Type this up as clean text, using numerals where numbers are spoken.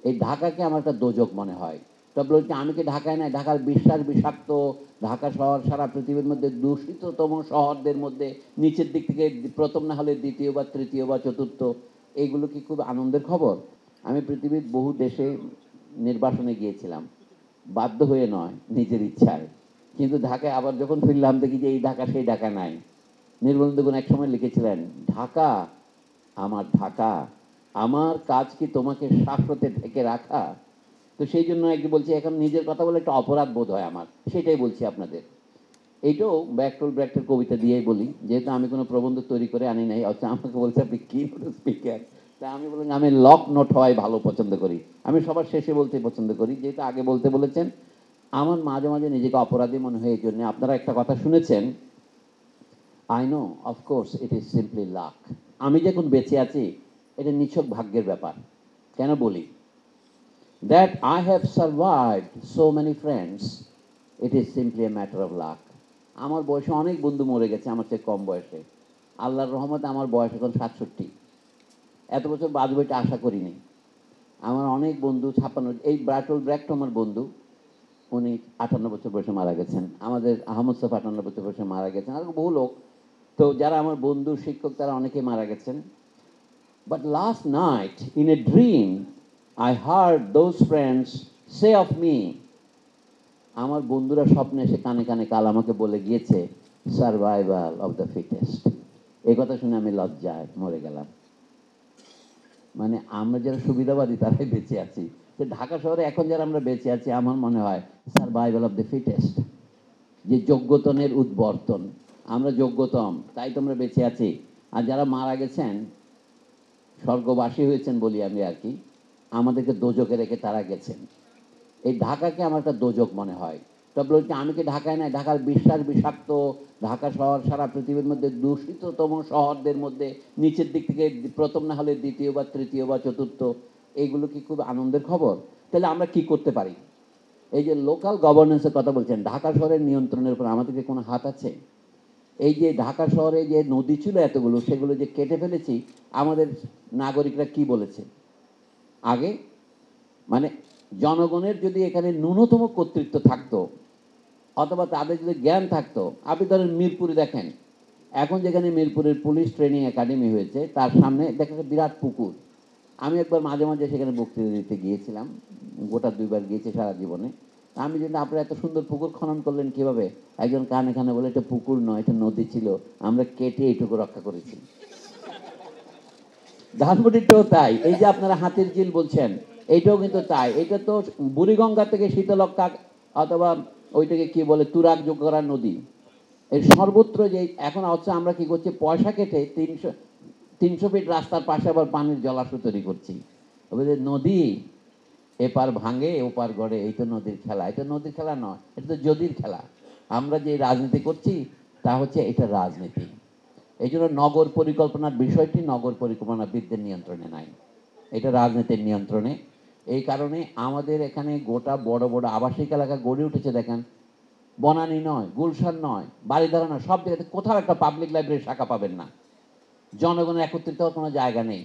এই ঢাকাকে আমার একটা দোজক মনে হয়। তবে বলছি আমি কি ঢাকায় নাই, ঢাকার বিশ্বাস বিষাক্ত। ঢাকা শহর সারা পৃথিবীর মধ্যে দূষিততম শহরদের মধ্যে, নিচের দিক থেকে প্রথম না হলে দ্বিতীয় বা তৃতীয় বা চতুর্থ। এইগুলো কি খুব আনন্দের খবর? আমি পৃথিবীর বহু দেশে নির্বাসনে গিয়েছিলাম, বাধ্য হয়ে নয়, নিজের ইচ্ছায়। কিন্তু ঢাকায় আবার যখন ফিরলাম দেখি যে এই ঢাকা সেই ঢাকা নাই। নির্মলেন্দু এক সময় লিখেছিলেন, ঢাকা আমার ঢাকা, আমার কাজ কি তোমাকে শাশ্বতে ঢেকে রাখা। তো সেই জন্য একটু বলছি, এখন নিজের কথা বলে একটা অপরাধ বোধ হয় আমার, সেটাই বলছি আপনাদের। এইটাও ব্যাকটোল ব্র্যাক্টের কবিতা দিয়েই বলি, যেহেতু আমি কোনো প্রবন্ধ তৈরি করে আনি নাই, অথচ আমাকে বলছে আপনি কি স্পিকার। তা আমি বললাম আমি লক নোট হওয়াই ভালো পছন্দ করি। আমি সবার শেষে বলতে পছন্দ করি, যেহেতু আগে বলতে বলেছেন। আমার মাঝে মাঝে নিজেকে অপরাধী মনে হয়, এই জন্য আপনারা একটা কথা শুনেছেন, I know of course it is simply lakh. আমি যখন বেঁচে আছি এটা নিছক ভাগ্যের ব্যাপার। কেন বলি? That I have survived so many friends, it is simply a matter of luck. আমার বয়সে অনেক বন্ধু মরে গেছে আমার চেয়ে কম বয়সে। আল্লাহর রহমতে আমার বয়স এখন 67। এত বছর বাঁচবো এটা আশা করিনি। আমার অনেক বন্ধু 56, এই ব্রাটল ব্র্যাক্ট আমার বন্ধু, উনি 58 বছর বয়সে মারা গেছেন। আমাদের আহমদ সাফ 58 বছর বয়সে মারা গেছেন, আর বহু লোক। তো যারা আমার বন্ধু শিক্ষক তারা অনেকেই মারা গেছেন। But last night in a dream I hard those friends say of me. আমার বন্ধুরা স্বপ্নে এসে কানে কানে কাল আমাকে বলে গিয়েছে, সার্ভাইভাল অফ দ্য ফিটেস্ট। এই কথা শুনে আমি লজ্জায় মরে গেলাম। মানে আমরা যারা সুবিধাবাদী তারাই বেঁচে আছি। তো ঢাকা শহরে এখন যারা আমরা বেঁচে আছি, আমার মনে হয় সার্ভাইভাল অফ দ্য ফিটেস্ট, যে যোগ্যতনের উদ্বর্তন। আমরা যোগ্যতম, তাই তোমরা বেঁচে আছি। আর যারা মারা গেছেন, স্বর্গবাসী হয়েছেন বলি আমি আর কি, আমাদেরকে দোজকে রেখে তারা গেছেন। এই ঢাকাকে আমার একটা দোজক মনে হয়। তবে বলছি আমি কি ঢাকায় নাই, ঢাকার বিশ্বাস বিষাক্ত। ঢাকা শহর সারা পৃথিবীর মধ্যে দূষিততম শহরদের মধ্যে, নিচের দিক থেকে প্রথম না হলে দ্বিতীয় বা তৃতীয় বা চতুর্থ। এইগুলো কি খুব আনন্দের খবর? তাহলে আমরা কি করতে পারি? এই যে লোকাল গভর্নেন্সের কথা বলছেন, ঢাকা শহরের নিয়ন্ত্রণের উপর আমাদের কি কোনো হাত আছে? এই যে ঢাকা শহরে যে নদী ছিল এতগুলো, সেগুলো যে কেটে ফেলেছি, আমাদের নাগরিকরা কি বলেছে আগে? মানে জনগণের যদি এখানে ন্যূনতম কর্তৃত্ব থাকতো, অথবা তাদের যদি জ্ঞান থাকতো। আপনি ধরেন মিরপুরে দেখেন, এখন যেখানে মিরপুরের পুলিশ ট্রেনিং একাডেমি হয়েছে তার সামনে দেখেন একটা বিরাট পুকুর। আমি একবার মাঝে মাঝে সেখানে বক্তৃতা দিতে গিয়েছিলাম, গোটা 2বার গিয়েছি সারা জীবনে। আমি যদি আপনারা এত সুন্দর পুকুর খনন করলেন কিভাবে? একজন কানে কানে বলে এটা পুকুর নয়, এটা নদী ছিল, আমরা কেটে এইটুকু রক্ষা করেছি। ধানমন্ডিটাও তাই। এই যে আপনারা হাতির ঝিল বলছেন, এইটাও কিন্তু তাই। এটা তো বুড়িগঙ্গা থেকে শীতলক্ষ্যা, অথবা ওইটাকে কি বলে, তুরাগ যোগ করা নদী। এর সর্বত্র যে এখন হচ্ছে, আমরা কি করছি, পয়সা কেটে 300 ফিট রাস্তার পাশে আবার পানির জলাশয় তৈরি করছি। নদী এপার ভাঙে ওপার গড়ে, এই তো নদীর খেলা। এটা নদীর খেলা নয়, এটা তো যদির খেলা। আমরা যে রাজনীতি করছি তা হচ্ছে এটা রাজনীতি। এই জন্য নগর পরিকল্পনার বিষয়টি নগর পরিকল্পনাবিদদের নিয়ন্ত্রণে নাই, এটা রাজনীতির নিয়ন্ত্রণে। এই কারণে আমাদের এখানে গোটা বড় বড় আবাসিক এলাকা গড়ে উঠেছে দেখেন। বনানী নয়, গুলশান নয়, বাড়িধারা নয়, সব জায়গাতে কোথাও একটা পাবলিক লাইব্রেরি শাখা পাবেন না। জনগণের একত্রিত হওয়ার কোনো জায়গা নেই।